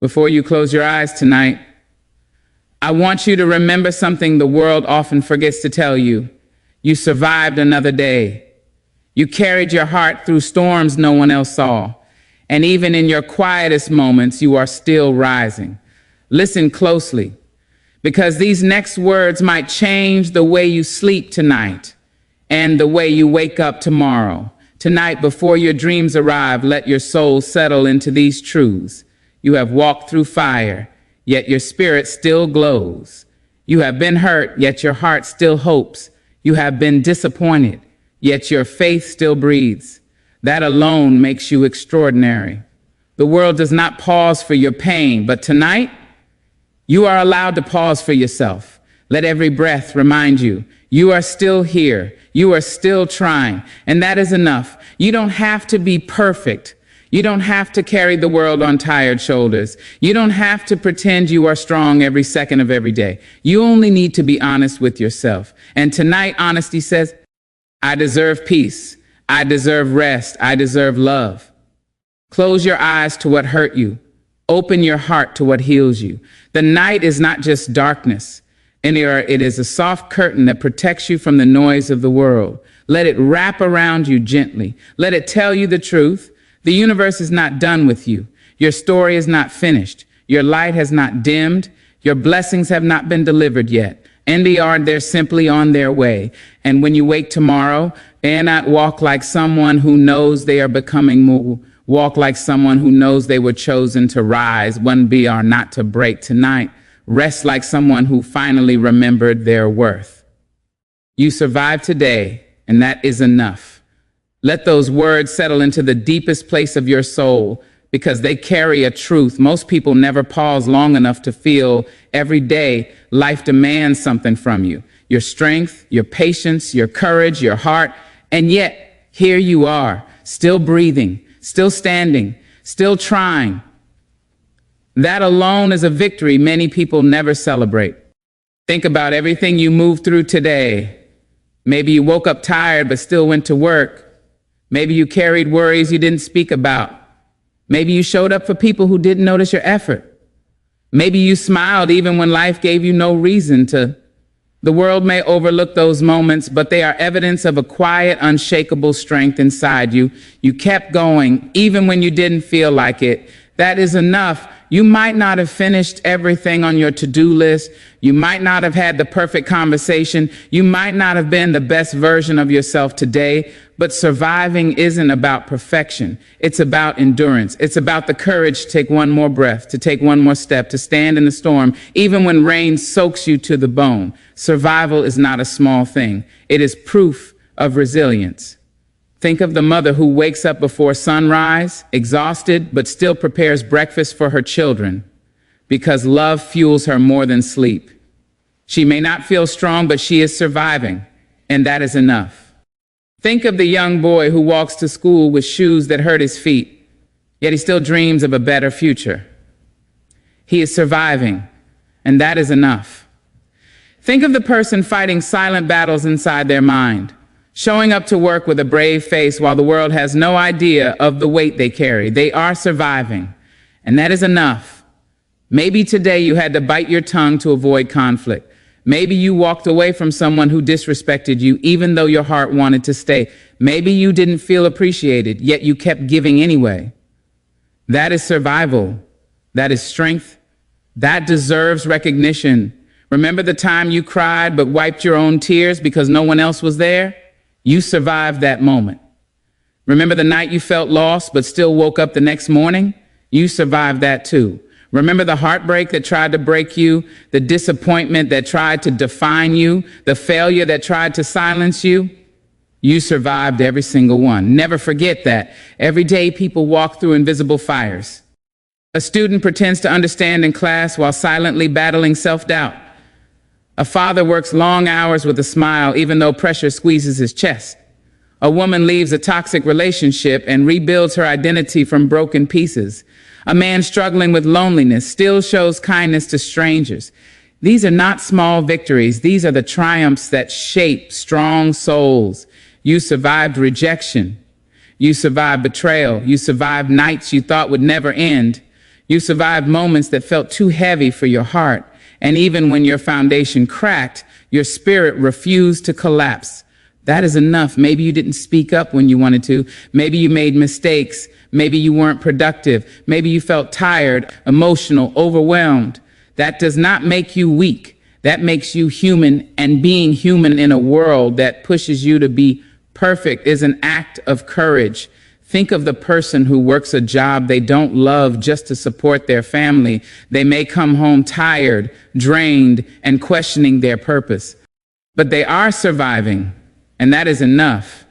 Before you close your eyes tonight, I want you to remember something the world often forgets to tell you. You survived another day. You carried your heart through storms no one else saw. And even in your quietest moments, you are still rising. Listen closely, because these next words might change the way you sleep tonight and the way you wake up tomorrow. Tonight, before your dreams arrive, let your soul settle into these truths. You have walked through fire, yet your spirit still glows. You have been hurt, yet your heart still hopes. You have been disappointed, yet your faith still breathes. That alone makes you extraordinary. The world does not pause for your pain, but tonight, you are allowed to pause for yourself. Let every breath remind you, you are still here. You are still trying, and that is enough. You don't have to be perfect. You don't have to carry the world on tired shoulders. You don't have to pretend you are strong every second of every day. You only need to be honest with yourself. And tonight, honesty says, I deserve peace. I deserve rest. I deserve love. Close your eyes to what hurt you. Open your heart to what heals you. The night is not just darkness. It is a soft curtain that protects you from the noise of the world. Let it wrap around you gently. Let it tell you the truth. The universe is not done with you. Your story is not finished. Your light has not dimmed. Your blessings have not been delivered yet. And they're simply on their way. And when you wake tomorrow, dare not walk like someone who knows they are becoming more. Walk like someone who knows they were chosen to rise, one be or not to break tonight. Rest like someone who finally remembered their worth. You survived today, and that is enough. Let those words settle into the deepest place of your soul, because they carry a truth most people never pause long enough to feel. Every day, life demands something from you. Your strength, your patience, your courage, your heart. And yet, here you are, still breathing, still standing, still trying. That alone is a victory many people never celebrate. Think about everything you moved through today. Maybe you woke up tired but still went to work. Maybe you carried worries you didn't speak about. Maybe you showed up for people who didn't notice your effort. Maybe you smiled even when life gave you no reason to. The world may overlook those moments, but they are evidence of a quiet, unshakable strength inside you. You kept going even when you didn't feel like it. That is enough. You might not have finished everything on your to-do list. You might not have had the perfect conversation. You might not have been the best version of yourself today, but surviving isn't about perfection. It's about endurance. It's about the courage to take one more breath, to take one more step, to stand in the storm, even when rain soaks you to the bone. Survival is not a small thing. It is proof of resilience. Think of the mother who wakes up before sunrise, exhausted, but still prepares breakfast for her children, because love fuels her more than sleep. She may not feel strong, but she is surviving, and that is enough. Think of the young boy who walks to school with shoes that hurt his feet, yet he still dreams of a better future. He is surviving, and that is enough. Think of the person fighting silent battles inside their mind, showing up to work with a brave face while the world has no idea of the weight they carry. They are surviving, and that is enough. Maybe today you had to bite your tongue to avoid conflict. Maybe you walked away from someone who disrespected you, even though your heart wanted to stay. Maybe you didn't feel appreciated, yet you kept giving anyway. That is survival. That is strength. That deserves recognition. Remember the time you cried but wiped your own tears because no one else was there? You survived that moment. Remember the night you felt lost but still woke up the next morning? You survived that too. Remember the heartbreak that tried to break you, the disappointment that tried to define you, the failure that tried to silence you? You survived every single one. Never forget that. Every day people walk through invisible fires. A student pretends to understand in class while silently battling self-doubt. A father works long hours with a smile even though pressure squeezes his chest. A woman leaves a toxic relationship and rebuilds her identity from broken pieces. A man struggling with loneliness still shows kindness to strangers. These are not small victories. These are the triumphs that shape strong souls. You survived rejection. You survived betrayal. You survived nights you thought would never end. You survived moments that felt too heavy for your heart. And even when your foundation cracked, your spirit refused to collapse. That is enough. Maybe you didn't speak up when you wanted to. Maybe you made mistakes. Maybe you weren't productive. Maybe you felt tired, emotional, overwhelmed. That does not make you weak. That makes you human, and being human in a world that pushes you to be perfect is an act of courage. Think of the person who works a job they don't love just to support their family. They may come home tired, drained, and questioning their purpose. But they are surviving, and that is enough.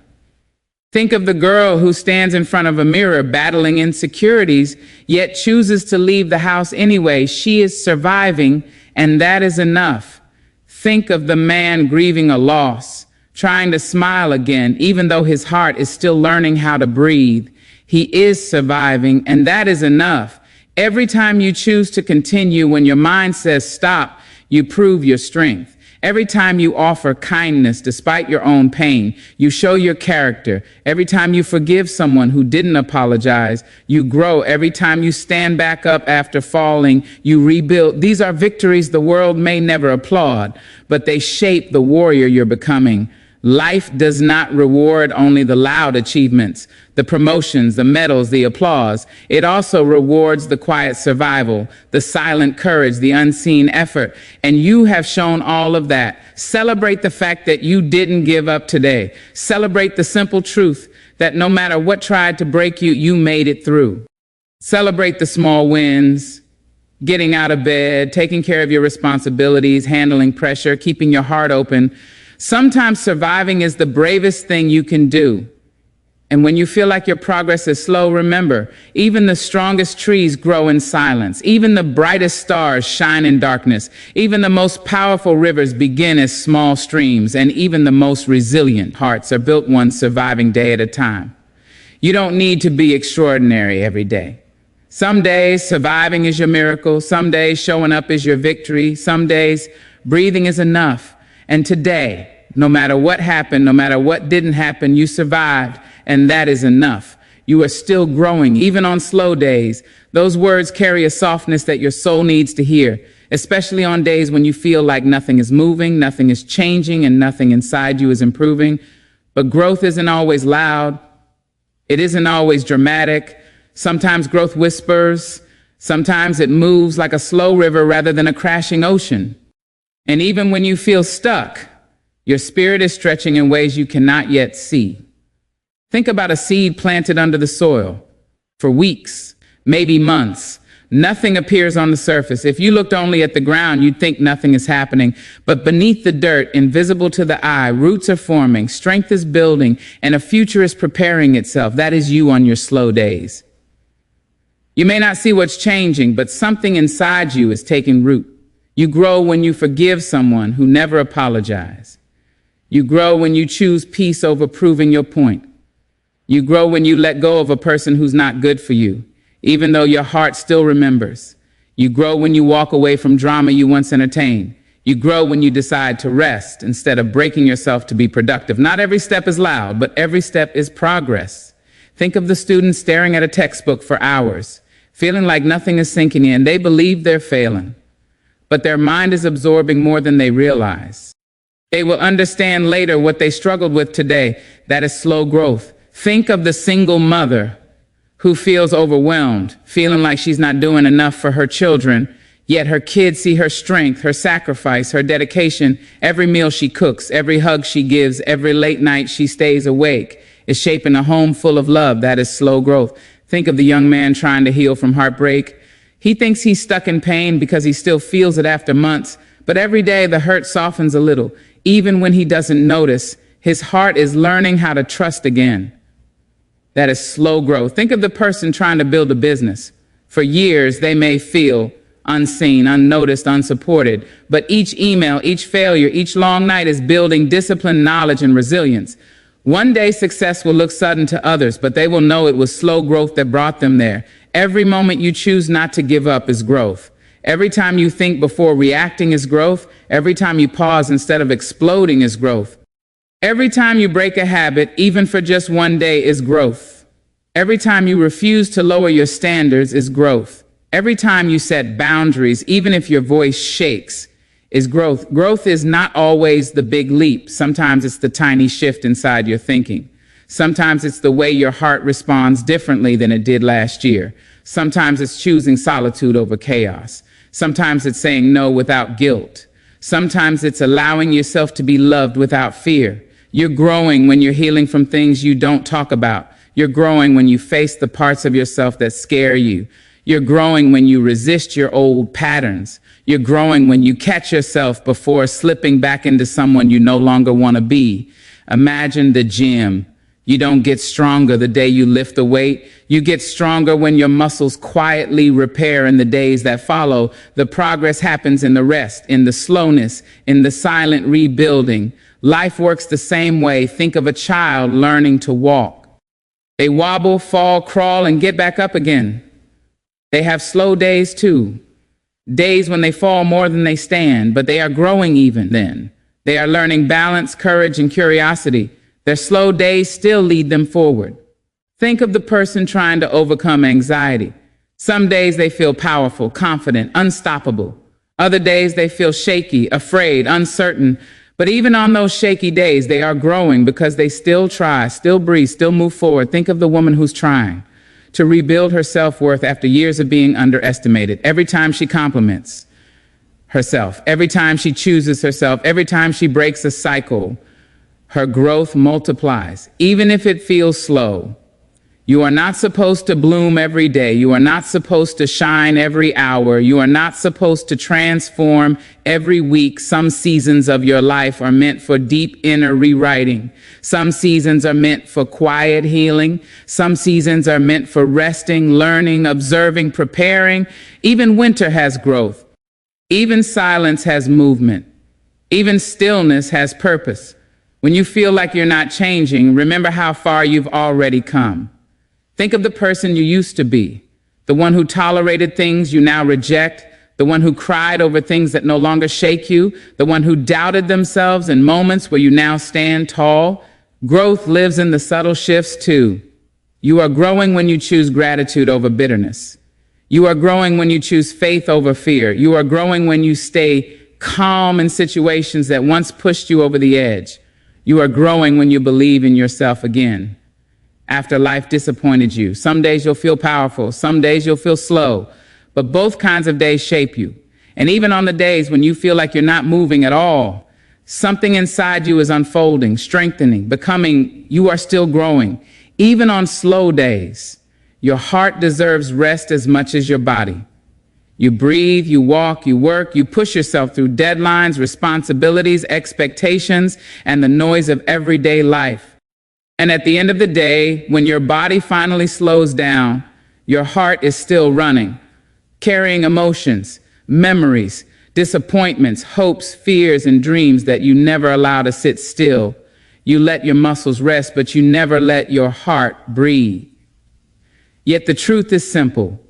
Think of the girl who stands in front of a mirror battling insecurities, yet chooses to leave the house anyway. She is surviving, and that is enough. Think of the man grieving a loss, trying to smile again, even though his heart is still learning how to breathe. He is surviving, and that is enough. Every time you choose to continue when your mind says stop, you prove your strength. Every time you offer kindness despite your own pain, you show your character. Every time you forgive someone who didn't apologize, you grow. Every time you stand back up after falling, you rebuild. These are victories the world may never applaud, but they shape the warrior you're becoming. Life does not reward only the loud achievements, the promotions, the medals, the applause. It also rewards the quiet survival, the silent courage, the unseen effort. And you have shown all of that. Celebrate the fact that you didn't give up today. Celebrate the simple truth that no matter what tried to break you, you made it through. Celebrate the small wins, getting out of bed, taking care of your responsibilities, handling pressure, keeping your heart open. Sometimes surviving is the bravest thing you can do. And when you feel like your progress is slow, remember, even the strongest trees grow in silence. Even the brightest stars shine in darkness. Even the most powerful rivers begin as small streams. And even the most resilient hearts are built one surviving day at a time. You don't need to be extraordinary every day. Some days surviving is your miracle. Some days showing up is your victory. Some days breathing is enough. And today, no matter what happened, no matter what didn't happen, you survived, and that is enough. You are still growing, even on slow days. Those words carry a softness that your soul needs to hear, especially on days when you feel like nothing is moving, nothing is changing, and nothing inside you is improving. But growth isn't always loud. It isn't always dramatic. Sometimes growth whispers. Sometimes it moves like a slow river rather than a crashing ocean. And even when you feel stuck, your spirit is stretching in ways you cannot yet see. Think about a seed planted under the soil. For weeks, maybe months, nothing appears on the surface. If you looked only at the ground, you'd think nothing is happening. But beneath the dirt, invisible to the eye, roots are forming, strength is building, and a future is preparing itself. That is you on your slow days. You may not see what's changing, but something inside you is taking root. You grow when you forgive someone who never apologized. You grow when you choose peace over proving your point. You grow when you let go of a person who's not good for you, even though your heart still remembers. You grow when you walk away from drama you once entertained. You grow when you decide to rest instead of breaking yourself to be productive. Not every step is loud, but every step is progress. Think of the students staring at a textbook for hours, feeling like nothing is sinking in. They believe they're failing, but their mind is absorbing more than they realize. They will understand later what they struggled with today. That is slow growth. Think of the single mother who feels overwhelmed, feeling like she's not doing enough for her children, yet her kids see her strength, her sacrifice, her dedication. Every meal she cooks, every hug she gives, every late night she stays awake is shaping a home full of love. That is slow growth. Think of the young man trying to heal from heartbreak. He thinks he's stuck in pain because he still feels it after months, but every day the hurt softens a little. Even when he doesn't notice, his heart is learning how to trust again. That is slow growth. Think of the person trying to build a business. For years, they may feel unseen, unnoticed, unsupported, but each email, each failure, each long night is building discipline, knowledge, and resilience. One day, success will look sudden to others, but they will know it was slow growth that brought them there. Every moment you choose not to give up is growth. Every time you think before reacting is growth. Every time you pause instead of exploding is growth. Every time you break a habit, even for just one day, is growth. Every time you refuse to lower your standards is growth. Every time you set boundaries, even if your voice shakes, is growth. Growth is not always the big leap. Sometimes it's the tiny shift inside your thinking. Sometimes it's the way your heart responds differently than it did last year. Sometimes it's choosing solitude over chaos. Sometimes it's saying no without guilt. Sometimes it's allowing yourself to be loved without fear. You're growing when you're healing from things you don't talk about. You're growing when you face the parts of yourself that scare you. You're growing when you resist your old patterns. You're growing when you catch yourself before slipping back into someone you no longer want to be. Imagine the gym. You don't get stronger the day you lift the weight. You get stronger when your muscles quietly repair in the days that follow. The progress happens in the rest, in the slowness, in the silent rebuilding. Life works the same way. Think of a child learning to walk. They wobble, fall, crawl, and get back up again. They have slow days too. Days when they fall more than they stand, but they are growing even then. They are learning balance, courage, and curiosity. Their slow days still lead them forward. Think of the person trying to overcome anxiety. Some days they feel powerful, confident, unstoppable. Other days they feel shaky, afraid, uncertain. But even on those shaky days, they are growing because they still try, still breathe, still move forward. Think of the woman who's trying to rebuild her self-worth after years of being underestimated. Every time she compliments herself, every time she chooses herself, every time she breaks a cycle, her growth multiplies, even if it feels slow. You are not supposed to bloom every day. You are not supposed to shine every hour. You are not supposed to transform every week. Some seasons of your life are meant for deep inner rewriting. Some seasons are meant for quiet healing. Some seasons are meant for resting, learning, observing, preparing. Even winter has growth. Even silence has movement. Even stillness has purpose. When you feel like you're not changing, remember how far you've already come. Think of the person you used to be, the one who tolerated things you now reject, the one who cried over things that no longer shake you, the one who doubted themselves in moments where you now stand tall. Growth lives in the subtle shifts too. You are growing when you choose gratitude over bitterness. You are growing when you choose faith over fear. You are growing when you stay calm in situations that once pushed you over the edge. You are growing when you believe in yourself again. After life disappointed you, some days you'll feel powerful, some days you'll feel slow, but both kinds of days shape you. And even on the days when you feel like you're not moving at all, something inside you is unfolding, strengthening, becoming. You are still growing. Even on slow days, your heart deserves rest as much as your body. You breathe, you walk, you work, you push yourself through deadlines, responsibilities, expectations, and the noise of everyday life. And at the end of the day, when your body finally slows down, your heart is still running, carrying emotions, memories, disappointments, hopes, fears, and dreams that you never allow to sit still. You let your muscles rest, but you never let your heart breathe. Yet the truth is simple.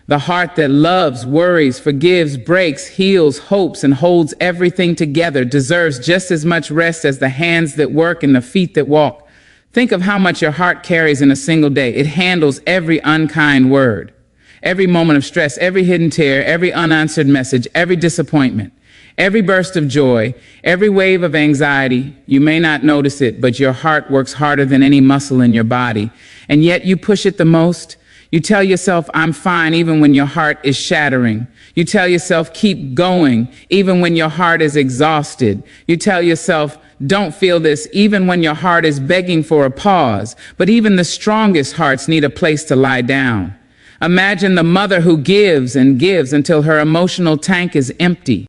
The heart that loves, worries, forgives, breaks, heals, hopes, and holds everything together deserves just as much rest as the hands that work and the feet that walk. Think of how much your heart carries in a single day. It handles every unkind word, every moment of stress, every hidden tear, every unanswered message, every disappointment, every burst of joy, every wave of anxiety. You may not notice it, but your heart works harder than any muscle in your body. And yet you push it the most. You tell yourself, I'm fine, even when your heart is shattering. You tell yourself, keep going, even when your heart is exhausted. You tell yourself, don't feel this, even when your heart is begging for a pause. But even the strongest hearts need a place to lie down. Imagine the mother who gives and gives until her emotional tank is empty.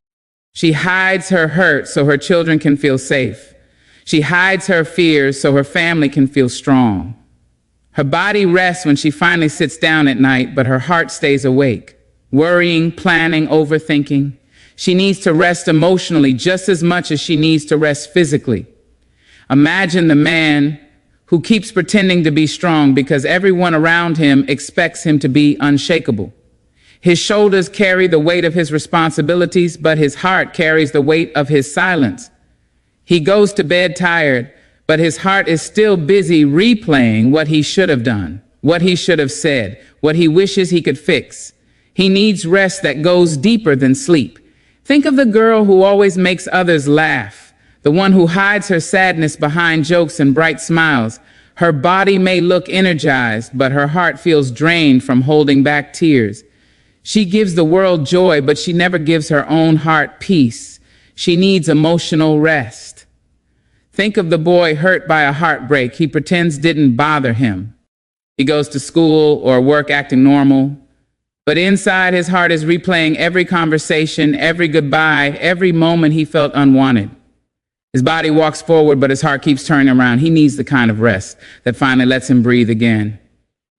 She hides her hurt so her children can feel safe. She hides her fears so her family can feel strong. Her body rests when she finally sits down at night, but her heart stays awake, worrying, planning, overthinking. She needs to rest emotionally just as much as she needs to rest physically. Imagine the man who keeps pretending to be strong because everyone around him expects him to be unshakable. His shoulders carry the weight of his responsibilities, but his heart carries the weight of his silence. He goes to bed tired, but his heart is still busy replaying what he should have done, what he should have said, what he wishes he could fix. He needs rest that goes deeper than sleep. Think of the girl who always makes others laugh, the one who hides her sadness behind jokes and bright smiles. Her body may look energized, but her heart feels drained from holding back tears. She gives the world joy, but she never gives her own heart peace. She needs emotional rest. Think of the boy hurt by a heartbreak he pretends didn't bother him. He goes to school or work acting normal, but inside his heart is replaying every conversation, every goodbye, every moment he felt unwanted. His body walks forward, but his heart keeps turning around. He needs the kind of rest that finally lets him breathe again.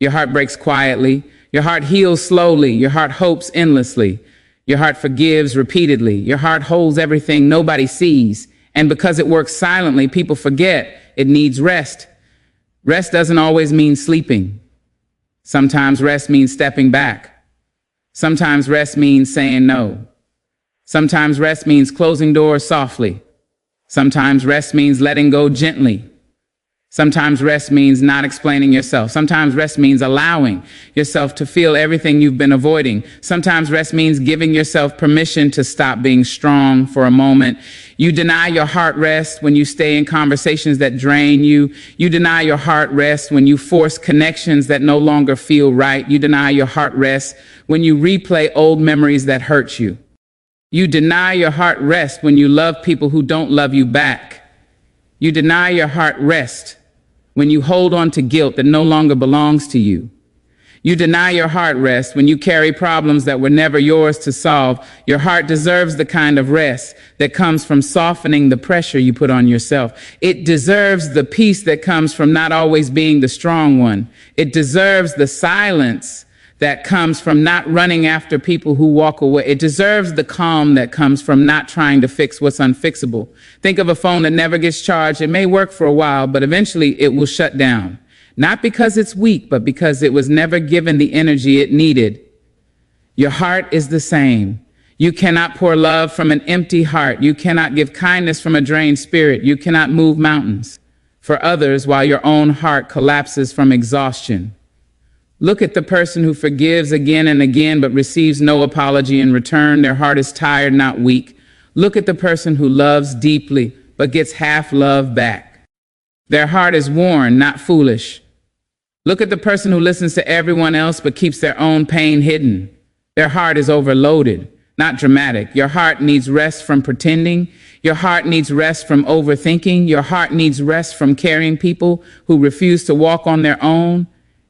Your heart breaks quietly. Your heart heals slowly. Your heart hopes endlessly. Your heart forgives repeatedly. Your heart holds everything nobody sees. And because it works silently, people forget it needs rest. Rest doesn't always mean sleeping. Sometimes rest means stepping back. Sometimes rest means saying no. Sometimes rest means closing doors softly. Sometimes rest means letting go gently. Sometimes rest means not explaining yourself. Sometimes rest means allowing yourself to feel everything you've been avoiding. Sometimes rest means giving yourself permission to stop being strong for a moment. You deny your heart rest when you stay in conversations that drain you. You deny your heart rest when you force connections that no longer feel right. You deny your heart rest when you replay old memories that hurt you. You deny your heart rest when you love people who don't love you back. You deny your heart rest when you hold on to guilt that no longer belongs to you. You deny your heart rest when you carry problems that were never yours to solve. Your heart deserves the kind of rest that comes from softening the pressure you put on yourself. It deserves the peace that comes from not always being the strong one. It deserves the silence that comes from not running after people who walk away. It deserves the calm that comes from not trying to fix what's unfixable. Think of a phone that never gets charged. It may work for a while, but eventually it will shut down. Not because it's weak, but because it was never given the energy it needed. Your heart is the same. You cannot pour love from an empty heart. You cannot give kindness from a drained spirit. You cannot move mountains for others while your own heart collapses from exhaustion. Look at the person who forgives again and again but receives no apology in return. Their heart is tired, not weak. Look at the person who loves deeply but gets half love back. Their heart is worn, not foolish. Look at the person who listens to everyone else but keeps their own pain hidden. Their heart is overloaded, not dramatic. Your heart needs rest from pretending. Your heart needs rest from overthinking. Your heart needs rest from carrying people who refuse to walk on their own.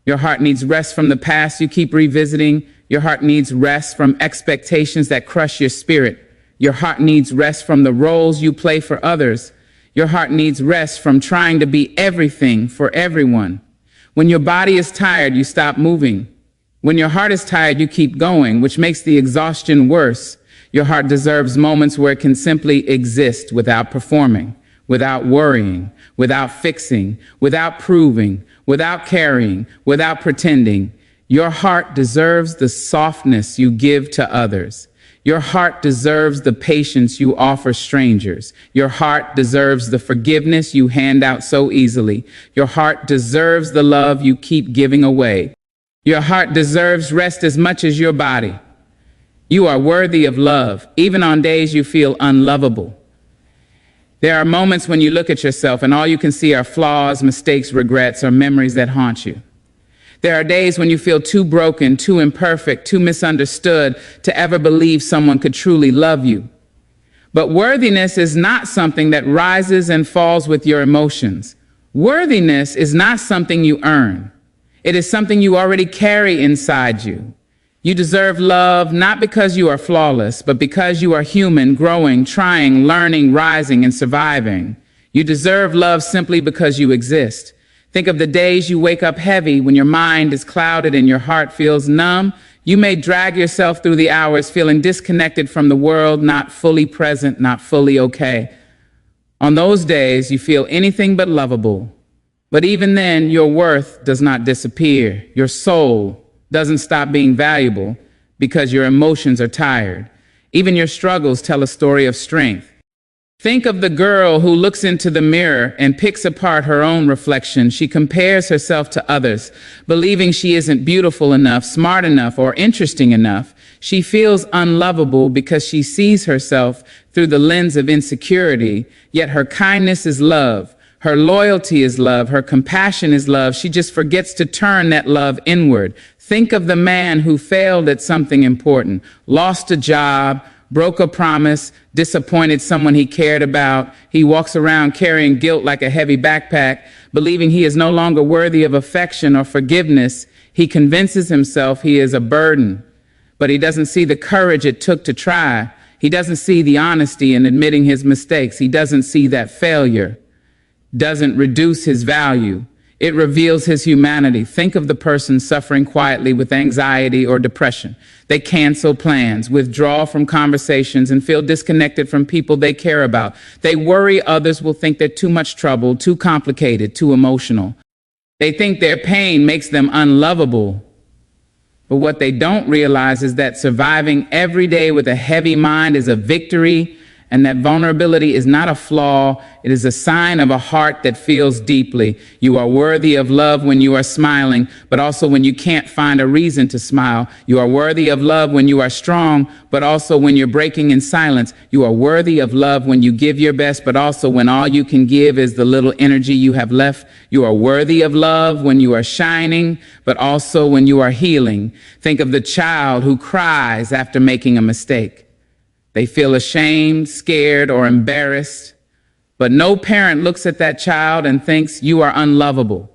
Your heart needs rest from the past you keep revisiting. Your heart needs rest from expectations that crush your spirit. Your heart needs rest from the roles you play for others. Your heart needs rest from trying to be everything for everyone. When your body is tired, you stop moving. When your heart is tired, you keep going, which makes the exhaustion worse. Your heart deserves moments where it can simply exist without performing, without worrying, without fixing, without proving, without carrying, without pretending. Your heart deserves the softness you give to others. Your heart deserves the patience you offer strangers. Your heart deserves the forgiveness you hand out so easily. Your heart deserves the love you keep giving away. Your heart deserves rest as much as your body. You are worthy of love, even on days you feel unlovable. There are moments when you look at yourself and all you can see are flaws, mistakes, regrets, or memories that haunt you. There are days when you feel too broken, too imperfect, too misunderstood to ever believe someone could truly love you. But worthiness is not something that rises and falls with your emotions. Worthiness is not something you earn. It is something you already carry inside you. You deserve love not because you are flawless, but because you are human, growing, trying, learning, rising, and surviving. You deserve love simply because you exist. Think of the days you wake up heavy when your mind is clouded and your heart feels numb. You may drag yourself through the hours feeling disconnected from the world, not fully present, not fully okay. On those days, you feel anything but lovable. But even then, your worth does not disappear. Your soul doesn't stop being valuable because your emotions are tired. Even your struggles tell a story of strength. Think of the girl who looks into the mirror and picks apart her own reflection. She compares herself to others, believing she isn't beautiful enough, smart enough, or interesting enough. She feels unlovable because she sees herself through the lens of insecurity, yet her kindness is love. Her loyalty is love. Her compassion is love. She just forgets to turn that love inward. Think of the man who failed at something important, lost a job, broke a promise, disappointed someone he cared about. He walks around carrying guilt like a heavy backpack, believing he is no longer worthy of affection or forgiveness. He convinces himself he is a burden, but he doesn't see the courage it took to try. He doesn't see the honesty in admitting his mistakes. He doesn't see that failure doesn't reduce his value. It reveals his humanity. Think of the person suffering quietly with anxiety or depression. They cancel plans, withdraw from conversations, and feel disconnected from people they care about. They worry others will think they're too much trouble, too complicated, too emotional. They think their pain makes them unlovable. But what they don't realize is that surviving every day with a heavy mind is a victory, and that vulnerability is not a flaw. It is a sign of a heart that feels deeply. You are worthy of love when you are smiling, but also when you can't find a reason to smile. You are worthy of love when you are strong, but also when you're breaking in silence. You are worthy of love when you give your best, but also when all you can give is the little energy you have left. You are worthy of love when you are shining, but also when you are healing. Think of the child who cries after making a mistake. They feel ashamed, scared, or embarrassed, but no parent looks at that child and thinks you are unlovable.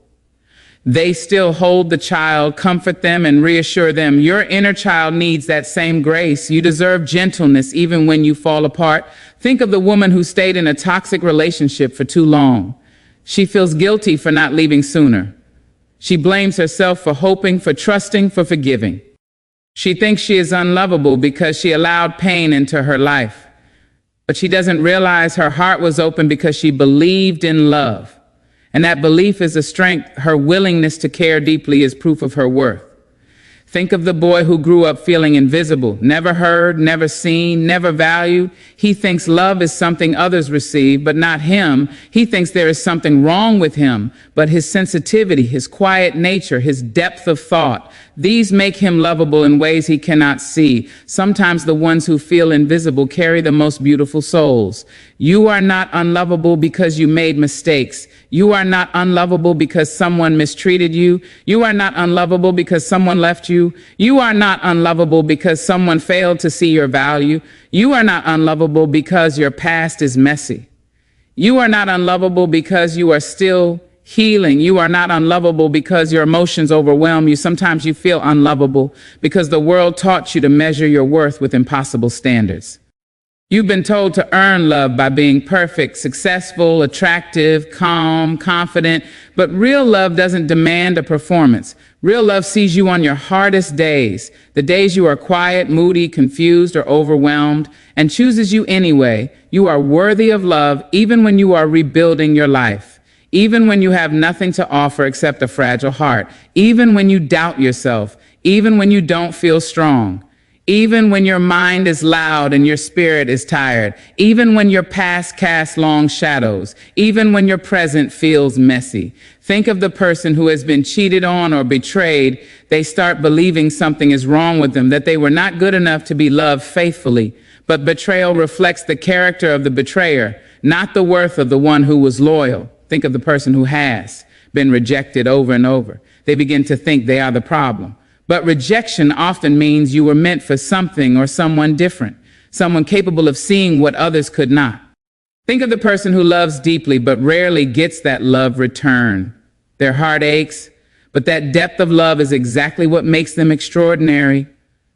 They still hold the child, comfort them, and reassure them your inner child needs that same grace. You deserve gentleness even when you fall apart. Think of the woman who stayed in a toxic relationship for too long. She feels guilty for not leaving sooner. She blames herself for hoping, for trusting, for forgiving. She thinks she is unlovable because she allowed pain into her life. But she doesn't realize her heart was open because she believed in love. And that belief is a strength. Her willingness to care deeply is proof of her worth. Think of the boy who grew up feeling invisible, never heard, never seen, never valued. He thinks love is something others receive, but not him. He thinks there is something wrong with him, but his sensitivity, his quiet nature, his depth of thought, these make him lovable in ways he cannot see. Sometimes the ones who feel invisible carry the most beautiful souls. You are not unlovable because you made mistakes. You are not unlovable because someone mistreated you. You are not unlovable because someone left you. You are not unlovable because someone failed to see your value. You are not unlovable because your past is messy. You are not unlovable because you are still healing. You are not unlovable because your emotions overwhelm you. Sometimes you feel unlovable because the world taught you to measure your worth with impossible standards. You've been told to earn love by being perfect, successful, attractive, calm, confident, but real love doesn't demand a performance. Real love sees you on your hardest days, the days you are quiet, moody, confused, or overwhelmed, and chooses you anyway. You are worthy of love even when you are rebuilding your life, even when you have nothing to offer except a fragile heart, even when you doubt yourself, even when you don't feel strong. Even when your mind is loud and your spirit is tired, even when your past casts long shadows, even when your present feels messy. Think of the person who has been cheated on or betrayed. They start believing something is wrong with them, that they were not good enough to be loved faithfully. But betrayal reflects the character of the betrayer, not the worth of the one who was loyal. Think of the person who has been rejected over and over. They begin to think they are the problem. But rejection often means you were meant for something or someone different, someone capable of seeing what others could not. Think of the person who loves deeply but rarely gets that love returned. Their heart aches, but that depth of love is exactly what makes them extraordinary.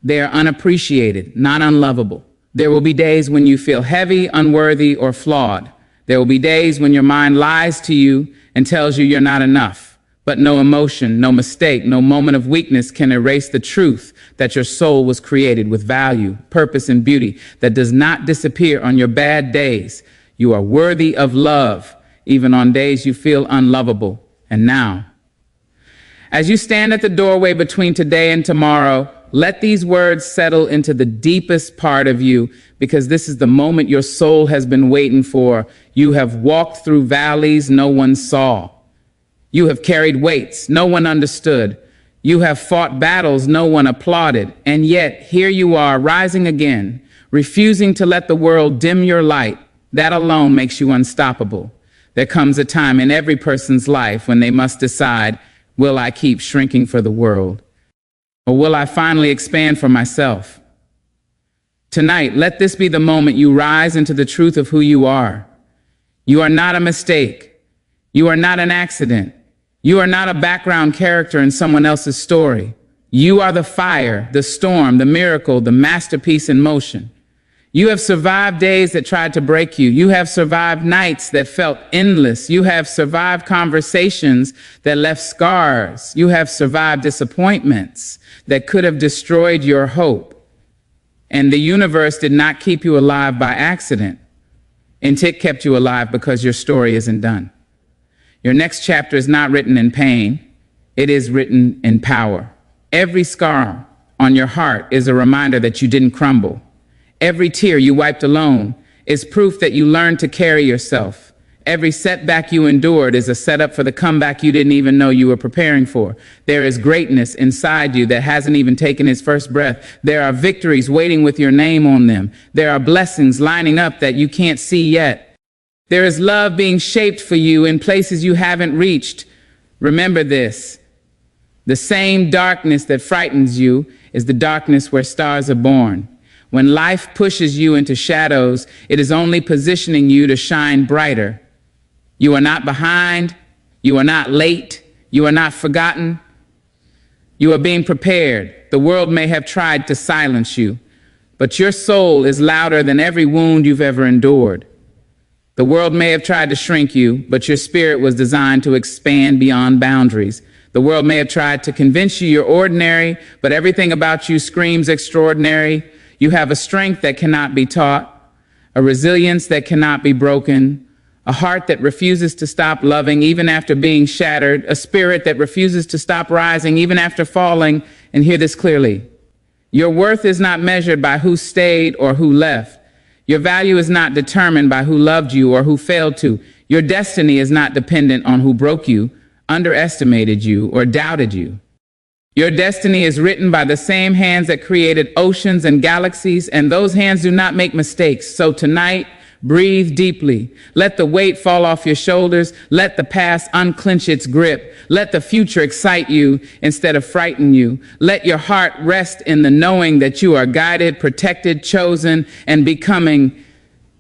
They are unappreciated, not unlovable. There will be days when you feel heavy, unworthy, or flawed. There will be days when your mind lies to you and tells you you're not enough. But no emotion, no mistake, no moment of weakness can erase the truth that your soul was created with value, purpose, and beauty that does not disappear on your bad days. You are worthy of love, even on days you feel unlovable. And now, as you stand at the doorway between today and tomorrow, let these words settle into the deepest part of you, because this is the moment your soul has been waiting for. You have walked through valleys no one saw. You have carried weights no one understood. You have fought battles no one applauded, and yet here you are rising again, refusing to let the world dim your light. That alone makes you unstoppable. There comes a time in every person's life when they must decide, will I keep shrinking for the world? Or will I finally expand for myself? Tonight, let this be the moment you rise into the truth of who you are. You are not a mistake. You are not an accident. You are not a background character in someone else's story. You are the fire, the storm, the miracle, the masterpiece in motion. You have survived days that tried to break you. You have survived nights that felt endless. You have survived conversations that left scars. You have survived disappointments that could have destroyed your hope. And the universe did not keep you alive by accident. It kept you alive because your story isn't done. Your next chapter is not written in pain. It is written in power. Every scar on your heart is a reminder that you didn't crumble. Every tear you wiped alone is proof that you learned to carry yourself. Every setback you endured is a setup for the comeback you didn't even know you were preparing for. There is greatness inside you that hasn't even taken its first breath. There are victories waiting with your name on them. There are blessings lining up that you can't see yet. There is love being shaped for you in places you haven't reached. Remember this. The same darkness that frightens you is the darkness where stars are born. When life pushes you into shadows, it is only positioning you to shine brighter. You are not behind. You are not late. You are not forgotten. You are being prepared. The world may have tried to silence you, but your soul is louder than every wound you've ever endured. The world may have tried to shrink you, but your spirit was designed to expand beyond boundaries. The world may have tried to convince you you're ordinary, but everything about you screams extraordinary. You have a strength that cannot be taught, a resilience that cannot be broken, a heart that refuses to stop loving even after being shattered, a spirit that refuses to stop rising even after falling. And hear this clearly. Your worth is not measured by who stayed or who left. Your value is not determined by who loved you or who failed to. Your destiny is not dependent on who broke you, underestimated you, or doubted you. Your destiny is written by the same hands that created oceans and galaxies, and those hands do not make mistakes. So tonight, breathe deeply. Let the weight fall off your shoulders. Let the past unclench its grip. Let the future excite you instead of frighten you. Let your heart rest in the knowing that you are guided, protected, chosen, and becoming.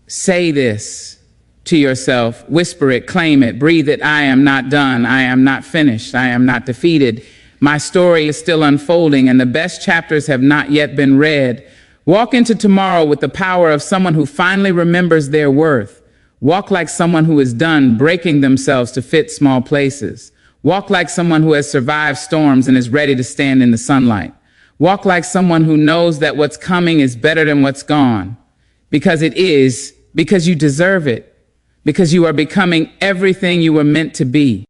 Say this to yourself. Whisper it, claim it, breathe it. I am not done. I am not finished. I am not defeated. My story is still unfolding, and the best chapters have not yet been read. Walk into tomorrow with the power of someone who finally remembers their worth. Walk like someone who is done breaking themselves to fit small places. Walk like someone who has survived storms and is ready to stand in the sunlight. Walk like someone who knows that what's coming is better than what's gone. Because it is, because you deserve it, because you are becoming everything you were meant to be.